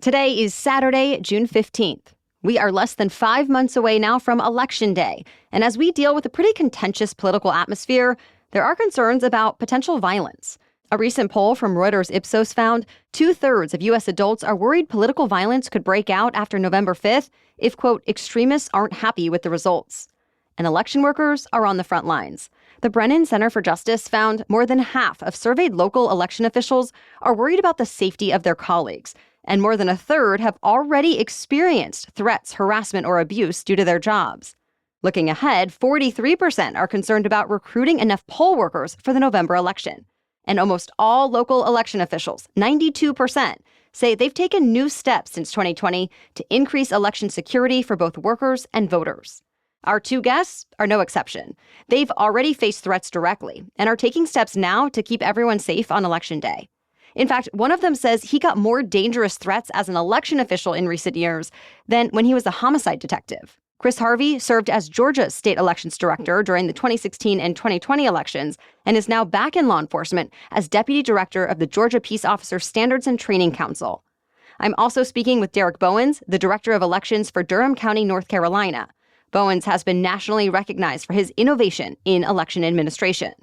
Today is Saturday, June 15th. We are less than 5 months away now from Election Day. And as we deal with a pretty contentious political atmosphere, there are concerns about potential violence. A recent poll from Reuters Ipsos found 2/3 of U.S. adults are worried political violence could break out after November 5th if, quote, extremists aren't happy with the results. And election workers are on the front lines. The Brennan Center for Justice found more than half of surveyed local election officials are worried about the safety of their colleagues, and more than a third have already experienced threats, harassment, or abuse due to their jobs. Looking ahead, 43% are concerned about recruiting enough poll workers for the November election. And almost all local election officials, 92%, say they've taken new steps since 2020 to increase election security for both workers and voters. Our two guests are no exception. They've already faced threats directly and are taking steps now to keep everyone safe on Election Day. In fact, one of them says he got more dangerous threats as an election official in recent years than when he was a homicide detective. Chris Harvey served as Georgia's state elections director during the 2016 and 2020 elections and is now back in law enforcement as deputy director of the Georgia Peace Officer Standards and Training Council. I'm also speaking with Derek Bowens, the director of elections for Durham County, North Carolina. Bowens has been nationally recognized for his innovation in election administration.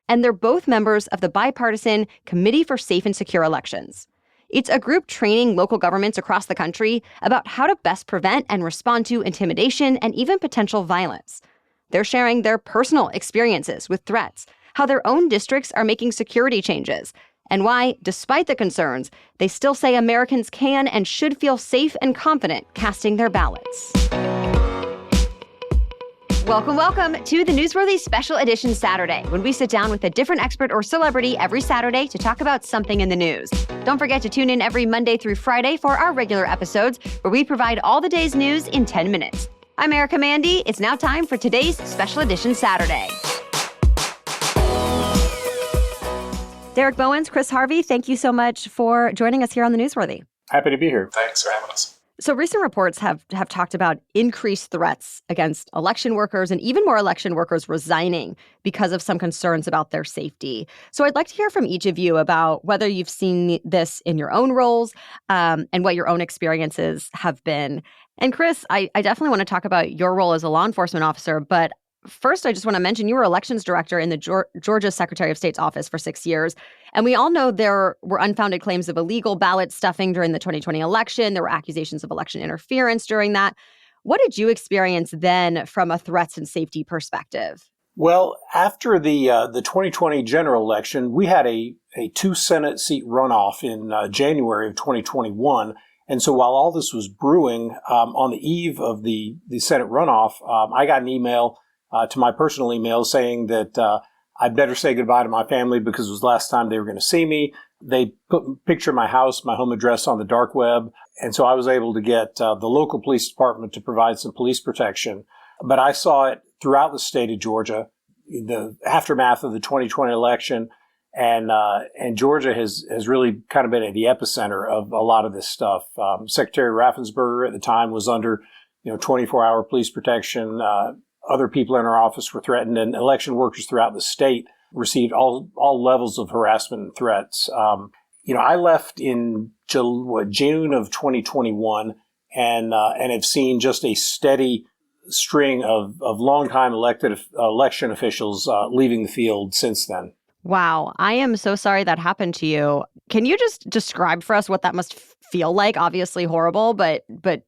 And they're both members of the bipartisan Committee for Safe and Secure Elections. It's a group training local governments across the country about how to best prevent and respond to intimidation and even potential violence. They're sharing their personal experiences with threats, how their own districts are making security changes, and why, despite the concerns, they still say Americans can and should feel safe and confident casting their ballots. Welcome to the Newsworthy Special Edition Saturday, when we sit down with a different expert or celebrity every Saturday to talk about something in the news. Don't forget to tune in every Monday through Friday for our regular episodes, where we provide all the day's news in 10 minutes. I'm Erica Mandy. It's now time for today's Special Edition Saturday. Derek Bowens, Chris Harvey, thank you so much for joining us here on the Newsworthy. Happy to be here. Thanks for having us. So recent reports have talked about increased threats against election workers and even more election workers resigning because of some concerns about their safety. So I'd like to hear from each of you about whether you've seen this in your own roles and what your own experiences have been. And Chris, I definitely want to talk about your role as a law enforcement officer, but first, I just want to mention you were elections director in the Georgia Secretary of State's office for 6 years. And we all know there were unfounded claims of illegal ballot stuffing during the 2020 election. There were accusations of election interference during that. What did you experience then from a threats and safety perspective? Well, after the 2020 general election, we had a 2 Senate seat runoff in January of 2021. And so while all this was brewing, on the eve of the Senate runoff, I got an email to my personal email saying that I'd better say goodbye to my family because it was the last time they were going to see me. They put a picture of my house, my home address on the dark web. And so I was able to get the local police department to provide some police protection. But I saw it throughout the state of Georgia, the aftermath of the 2020 election. And Georgia has really kind of been at the epicenter of a lot of this stuff. Secretary Raffensperger at the time was under 24-hour police protection. Other people in our office were threatened, and election workers throughout the state received all levels of harassment and threats. I left in June of 2021, and have seen just a steady string of longtime election officials leaving the field since then. Wow, I am so sorry that happened to you. Can you just describe for us what that must feel like? Obviously horrible, but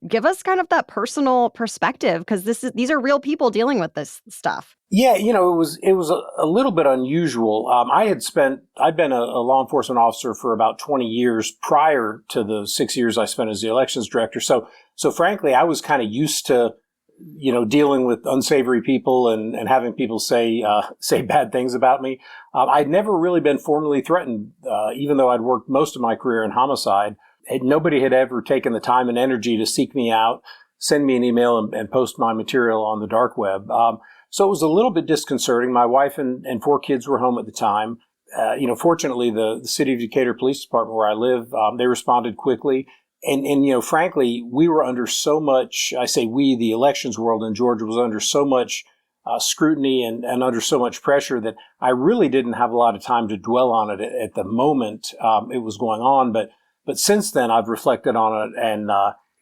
give us kind of that personal perspective, because these are real people dealing with this stuff. Yeah, it was a little bit unusual. I'd been a law enforcement officer for about 20 years prior to the 6 years I spent as the elections director. So frankly, I was kind of used to dealing with unsavory people and having people say bad things about me. I'd never really been formally threatened, even though I'd worked most of my career in homicide. Nobody had ever taken the time and energy to seek me out, send me an email, and post my material on the dark web. So it was a little bit disconcerting. My wife and 4 kids were home at the time. Fortunately, the City of Decatur Police Department, where I live, they responded quickly. And frankly, we were under so much, I say we, the elections world in Georgia was under so much scrutiny and under so much pressure that I really didn't have a lot of time to dwell on it at the moment it was going on. But But since then, I've reflected on it and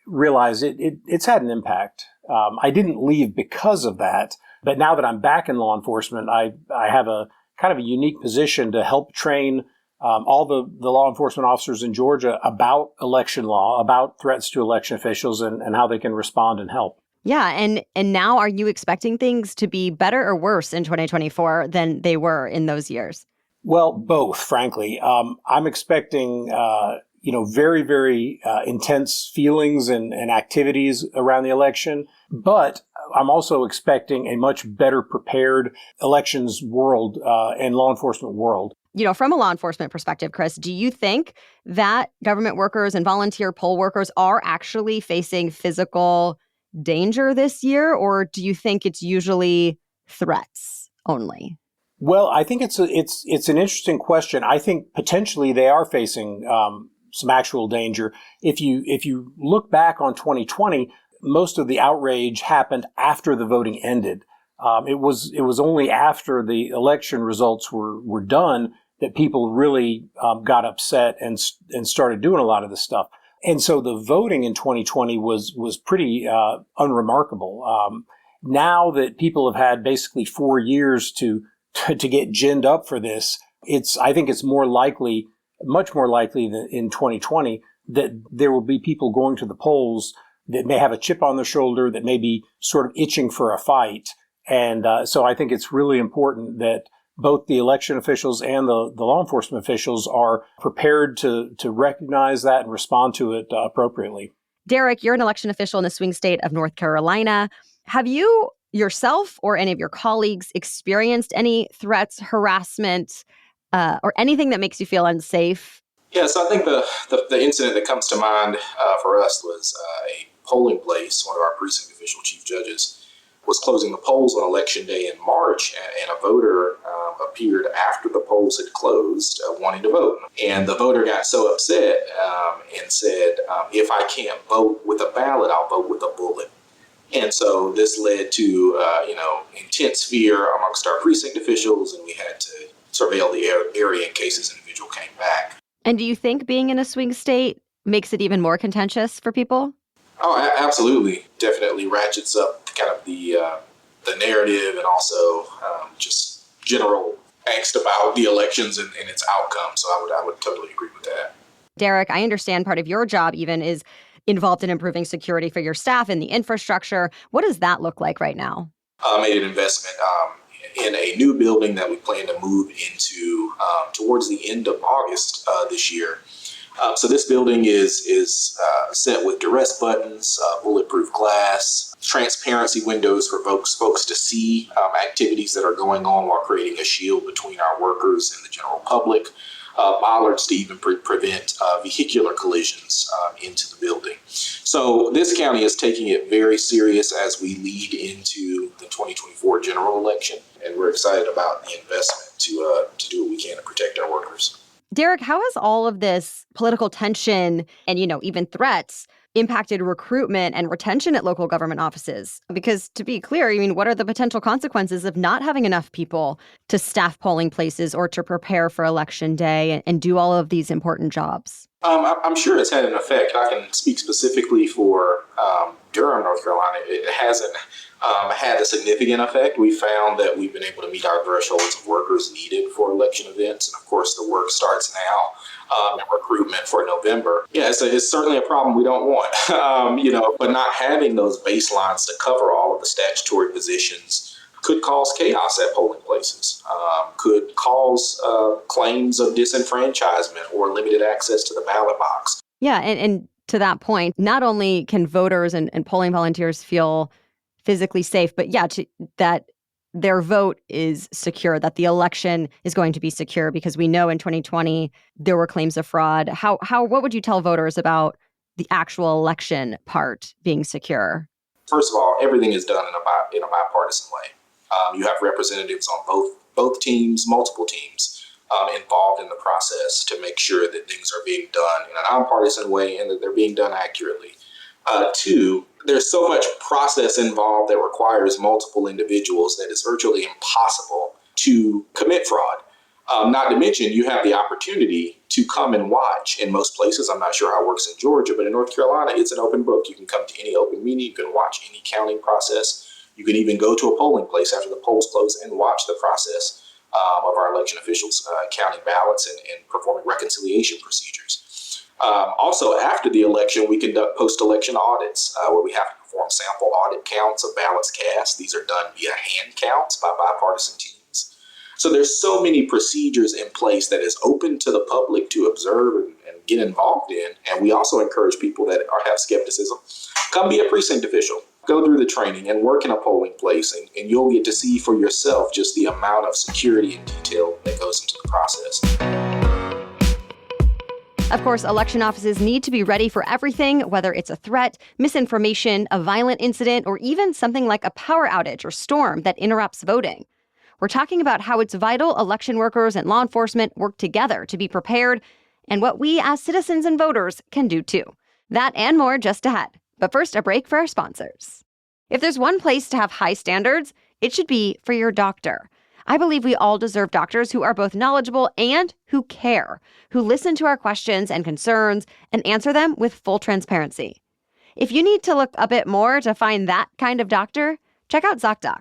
realized it's had an impact. I didn't leave because of that, but now that I'm back in law enforcement, I have a kind of a unique position to help train all the law enforcement officers in Georgia about election law, about threats to election officials, and how they can respond and help. Yeah, and now are you expecting things to be better or worse in 2024 than they were in those years? Well, both, frankly. I'm expecting, very, very intense feelings and activities around the election, but I'm also expecting a much better prepared elections world and law enforcement world. From a law enforcement perspective, Chris, do you think that government workers and volunteer poll workers are actually facing physical danger this year, or do you think it's usually threats only? Well, I think it's an interesting question. I think potentially they are facing some actual danger. If you look back on 2020, most of the outrage happened after the voting ended. It was only after the election results were done that people really got upset and started doing a lot of this stuff. And so the voting in 2020 was pretty unremarkable. Now that people have had basically 4 years to get ginned up for this, I think it's more likely, much more likely than in 2020, that there will be people going to the polls that may have a chip on their shoulder, that may be sort of itching for a fight. And so I think it's really important that both the election officials and the law enforcement officials are prepared to recognize that and respond to it appropriately. Derek, you're an election official in the swing state of North Carolina. Have you yourself or any of your colleagues experienced any threats, harassment, or anything that makes you feel unsafe? Yeah, so I think the incident that comes to mind for us was a polling place. One of our precinct official chief judges was closing the polls on Election Day in March, and a voter appeared after the polls had closed wanting to vote. And the voter got so upset and said, if I can't vote with a ballot, I'll vote with a bullet. And so this led to, intense fear amongst our precinct officials, and we had to surveil the area in case this individual came back. And do you think being in a swing state makes it even more contentious for people? Oh, absolutely. Definitely ratchets up kind of the narrative, and also just general angst about the elections and its outcome. So I would totally agree with that. Derek, I understand part of your job even is involved in improving security for your staff and the infrastructure. What does that look like right now? I made an investment in a new building that we plan to move into towards the end of August this year. So this building is set with duress buttons, bulletproof glass, transparency windows for folks to see activities that are going on while creating a shield between our workers and the general public. Bollards to even prevent vehicular collisions into the building. So this county is taking it very serious as we lead into the 2024 general election, and we're excited about the investment to do what we can to protect our workers. Derek, how has all of this political tension and, even threats impacted recruitment and retention at local government offices? Because to be clear, what are the potential consequences of not having enough people to staff polling places or to prepare for Election Day and do all of these important jobs? I'm sure it's had an effect. I can speak specifically for Durham, North Carolina. It hasn't had a significant effect. We found that we've been able to meet our thresholds of workers needed for election events. And of course, the work starts now, recruitment for November. Yeah, it's certainly a problem we don't want, but not having those baselines to cover all of the statutory positions could cause chaos at polling places, could cause claims of disenfranchisement or limited access to the ballot box. Yeah, and to that point, not only can voters and polling volunteers feel physically safe, but that their vote is secure, that the election is going to be secure, because we know in 2020 there were claims of fraud. What would you tell voters about the actual election part being secure? First of all, everything is done in a bipartisan way. You have representatives on both teams, multiple teams, involved in the process to make sure that things are being done in a nonpartisan way and that they're being done accurately. Two, there's so much process involved that requires multiple individuals that it's virtually impossible to commit fraud. Not to mention, you have the opportunity to come and watch. In most places, I'm not sure how it works in Georgia, but in North Carolina, it's an open book. You can come to any open meeting. You can watch any counting process. You can even go to a polling place after the polls close and watch the process of our election officials counting ballots and performing reconciliation procedures. Also, after the election, we conduct post-election audits where we have to perform sample audit counts of ballots cast. These are done via hand counts by bipartisan teams. So there's so many procedures in place that is open to the public to observe and get involved in. And we also encourage people that have skepticism, come be a precinct official, go through the training and work in a polling place, and you'll get to see for yourself just the amount of security and detail that goes into the process. Of course, election offices need to be ready for everything, whether it's a threat, misinformation, a violent incident, or even something like a power outage or storm that interrupts voting. We're talking about how it's vital election workers and law enforcement work together to be prepared, and what we as citizens and voters can do too. That and more just ahead. But first, a break for our sponsors. If there's one place to have high standards, it should be for your doctor. I believe we all deserve doctors who are both knowledgeable and who care, who listen to our questions and concerns and answer them with full transparency. If you need to look a bit more to find that kind of doctor, check out ZocDoc.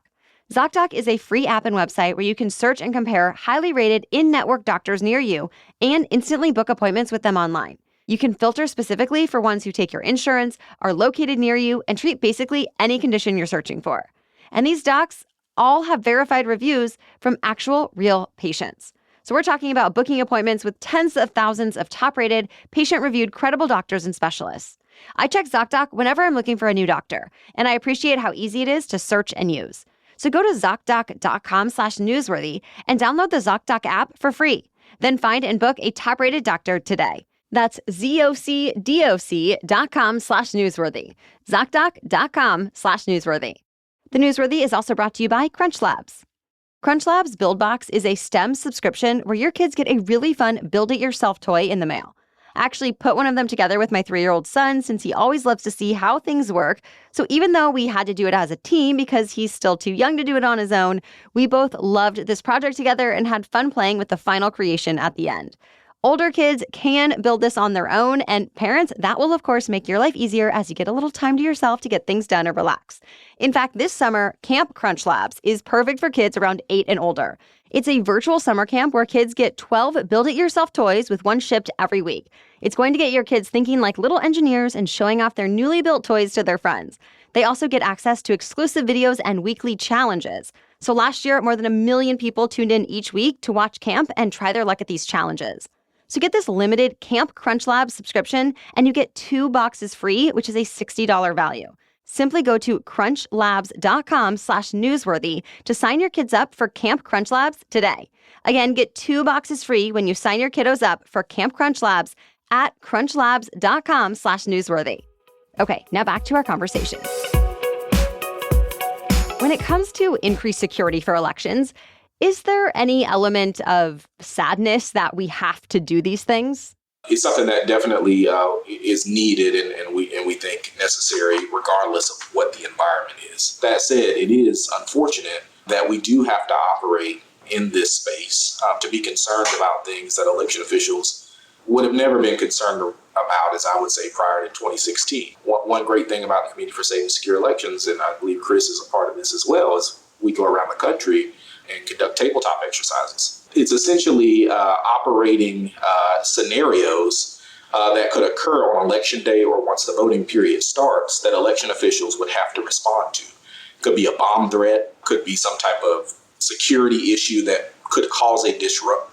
ZocDoc is a free app and website where you can search and compare highly rated in-network doctors near you and instantly book appointments with them online. You can filter specifically for ones who take your insurance, are located near you, and treat basically any condition you're searching for. And these docs all have verified reviews from actual real patients. So we're talking about booking appointments with tens of thousands of top-rated, patient-reviewed, credible doctors and specialists. I check ZocDoc whenever I'm looking for a new doctor, and I appreciate how easy it is to search and use. So go to ZocDoc.com/newsworthy and download the ZocDoc app for free. Then find and book a top-rated doctor today. That's ZocDoc.com/newsworthy. ZocDoc.com/newsworthy. The Newsworthy is also brought to you by CrunchLabs. CrunchLabs Build Box is a STEM subscription where your kids get a really fun build-it-yourself toy in the mail. I actually put one of them together with my 3-year-old son since he always loves to see how things work. So even though we had to do it as a team because he's still too young to do it on his own, we both loved this project together and had fun playing with the final creation at the end. Older kids can build this on their own, and parents, that will of course make your life easier as you get a little time to yourself to get things done or relax. In fact, this summer, Camp CrunchLabs is perfect for kids around 8 and older. It's a virtual summer camp where kids get 12 build-it-yourself toys with one shipped every week. It's going to get your kids thinking like little engineers and showing off their newly built toys to their friends. They also get access to exclusive videos and weekly challenges. So last year, more than 1 million people tuned in each week to watch camp and try their luck at these challenges. So get this limited Camp CrunchLabs subscription and you get 2 boxes free, which is a $60 value. Simply go to crunchlabs.com/newsworthy to sign your kids up for Camp CrunchLabs today. Again, get 2 boxes free when you sign your kiddos up for Camp CrunchLabs at crunchlabs.com/newsworthy. Okay, now back to our conversation. When it comes to increased security for elections, is there any element of sadness that we have to do these things? It's something that definitely is needed and we think necessary regardless of what the environment is. That said, it is unfortunate that we do have to operate in this space to be concerned about things that election officials would have never been concerned about, as I would say, prior to 2016. One great thing about the Committee for Safe and Secure Elections, and I believe Chris is a part of this as well, is we go around the country and conduct tabletop exercises. It's essentially operating scenarios that could occur on election day or once the voting period starts that election officials would have to respond to. Could be a bomb threat, could be some type of security issue that could cause a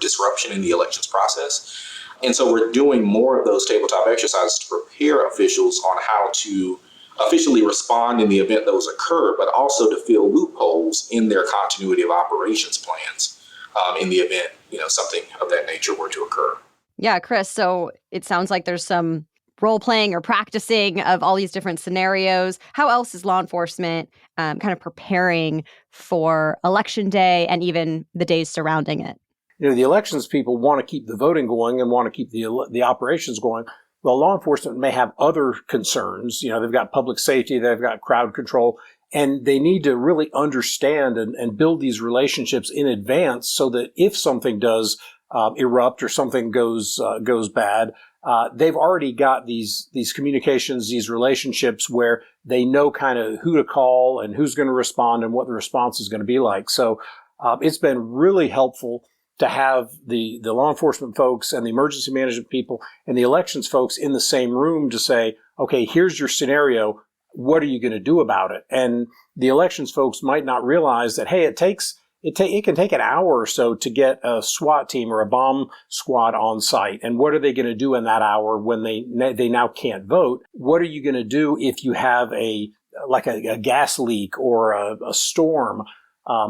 disruption in the elections process. And so we're doing more of those tabletop exercises to prepare officials on how to officially respond in the event those occur, but also to fill loopholes in their continuity of operations plans in the event, something of that nature were to occur. Yeah, Chris, so it sounds like there's some role-playing or practicing of all these different scenarios. How else is law enforcement kind of preparing for election day and even the days surrounding it? The elections people want to keep the voting going and want to keep the operations going. Well, law enforcement may have other concerns. They've got public safety, they've got crowd control, And they need to really understand and build these relationships in advance so that if something does erupt or something goes bad, they've already got these communications, these relationships where they know kind of who to call and who's going to respond and what the response is going to be like. So it's been really helpful to have the law enforcement folks and the emergency management people and the elections folks in the same room to say, okay, here's your scenario. What are you going to do about it? And the elections folks might not realize that, hey, it can take an hour or so to get a SWAT team or a bomb squad on site. And what are they going to do in that hour when they now can't vote? What are you going to do if you have a gas leak or a storm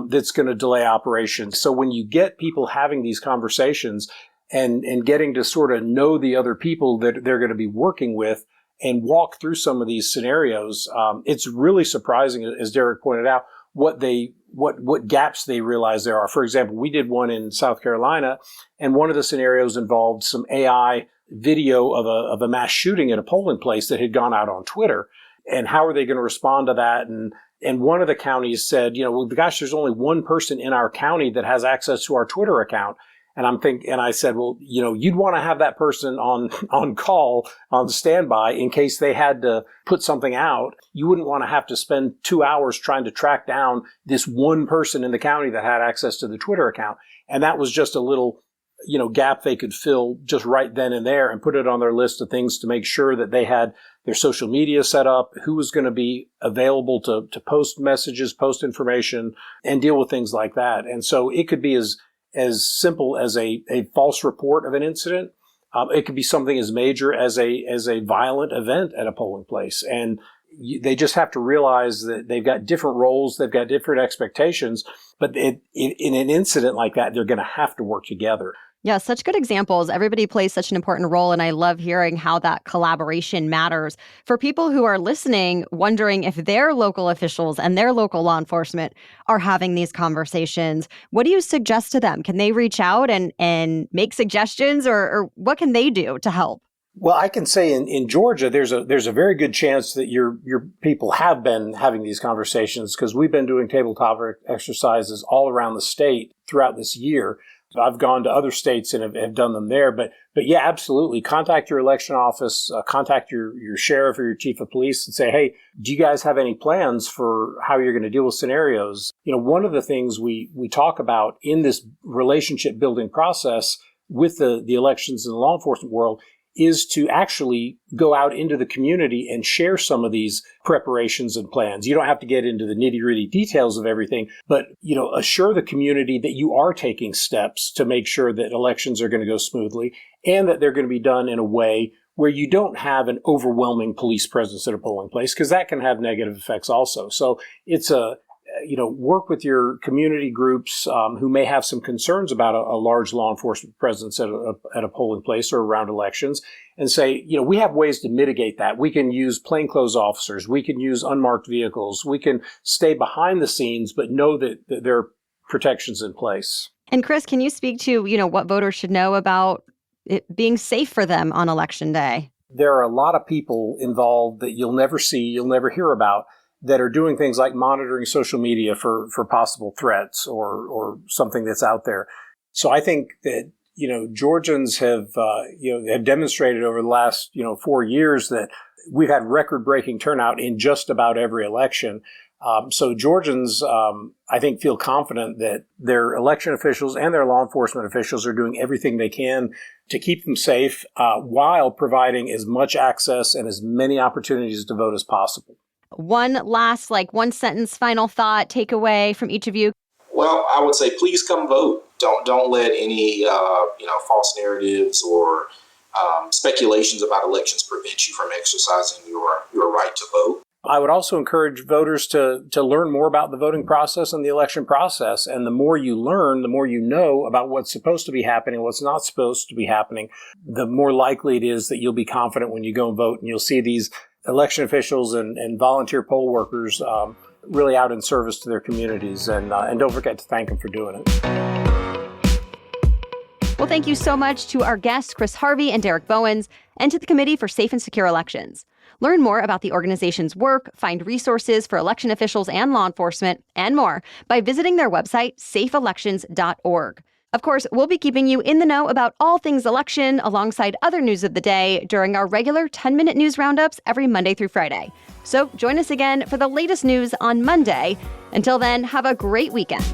that's going to delay operations? So when you get people having these conversations and getting to sort of know the other people that they're going to be working with and walk through some of these scenarios, it's really surprising, as Derek pointed out, what gaps they realize there are. For example, we did one in South Carolina, and one of the scenarios involved some AI video of a mass shooting at a polling place that had gone out on Twitter. And how are they going to respond to that? And one of the counties said, well, gosh, there's only one person in our county that has access to our Twitter account. And I said, well, you'd want to have that person on call, on standby in case they had to put something out. You wouldn't want to have to spend 2 hours trying to track down this one person in the county that had access to the Twitter account. And that was just a little, gap they could fill just right then and there and put it on their list of things to make sure that they had their social media set up, who was going to be available to post messages, post information, and deal with things like that. And so it could be as simple as a false report of an incident. It could be something as major as a violent event at a polling place. And they just have to realize that they've got different roles, they've got different expectations, but in an incident like that, they're going to have to work together. Yeah, such good examples. Everybody plays such an important role, and I love hearing how that collaboration matters. For people who are listening, wondering if their local officials and their local law enforcement are having these conversations, what do you suggest to them? Can they reach out and make suggestions, or what can they do to help? Well, I can say in Georgia, there's a very good chance that your people have been having these conversations, because we've been doing tabletop exercises all around the state throughout this year. I've gone to other states and have done them there. But yeah, absolutely. Contact your election office, contact your sheriff or your chief of police and say, hey, do you guys have any plans for how you're going to deal with scenarios? One of the things we talk about in this relationship building process with the elections and the law enforcement world is to actually go out into the community and share some of these preparations and plans. You don't have to get into the nitty-gritty details of everything, but assure the community that you are taking steps to make sure that elections are going to go smoothly and that they're going to be done in a way where you don't have an overwhelming police presence at a polling place, because that can have negative effects also. So it's work with your community groups who may have some concerns about a large law enforcement presence at a polling place or around elections, and say, we have ways to mitigate that. We can use plainclothes officers. We can use unmarked vehicles. We can stay behind the scenes, but know that there are protections in place. And Chris, can you speak to, what voters should know about it being safe for them on Election Day? There are a lot of people involved that you'll never see, you'll never hear about, that are doing things like monitoring social media for possible threats or something that's out there. So I think that, Georgians have demonstrated over the last, 4 years that we've had record-breaking turnout in just about every election. So Georgians, I think, feel confident that their election officials and their law enforcement officials are doing everything they can to keep them safe while providing as much access and as many opportunities to vote as possible. One last, one sentence, final thought, takeaway from each of you. Well, I would say, please come vote. Don't let any false narratives or speculations about elections prevent you from exercising your right to vote. I would also encourage voters to learn more about the voting process and the election process. And the more you learn, the more you know about what's supposed to be happening, what's not supposed to be happening, the more likely it is that you'll be confident when you go and vote. And you'll see these election officials and volunteer poll workers really out in service to their communities. And don't forget to thank them for doing it. Well, thank you so much to our guests, Chris Harvey and Derek Bowens, and to the Committee for Safe and Secure Elections. Learn more about the organization's work, find resources for election officials and law enforcement, and more by visiting their website, safeelections.org. Of course, we'll be keeping you in the know about all things election alongside other news of the day during our regular 10-minute news roundups every Monday through Friday. So join us again for the latest news on Monday. Until then, have a great weekend.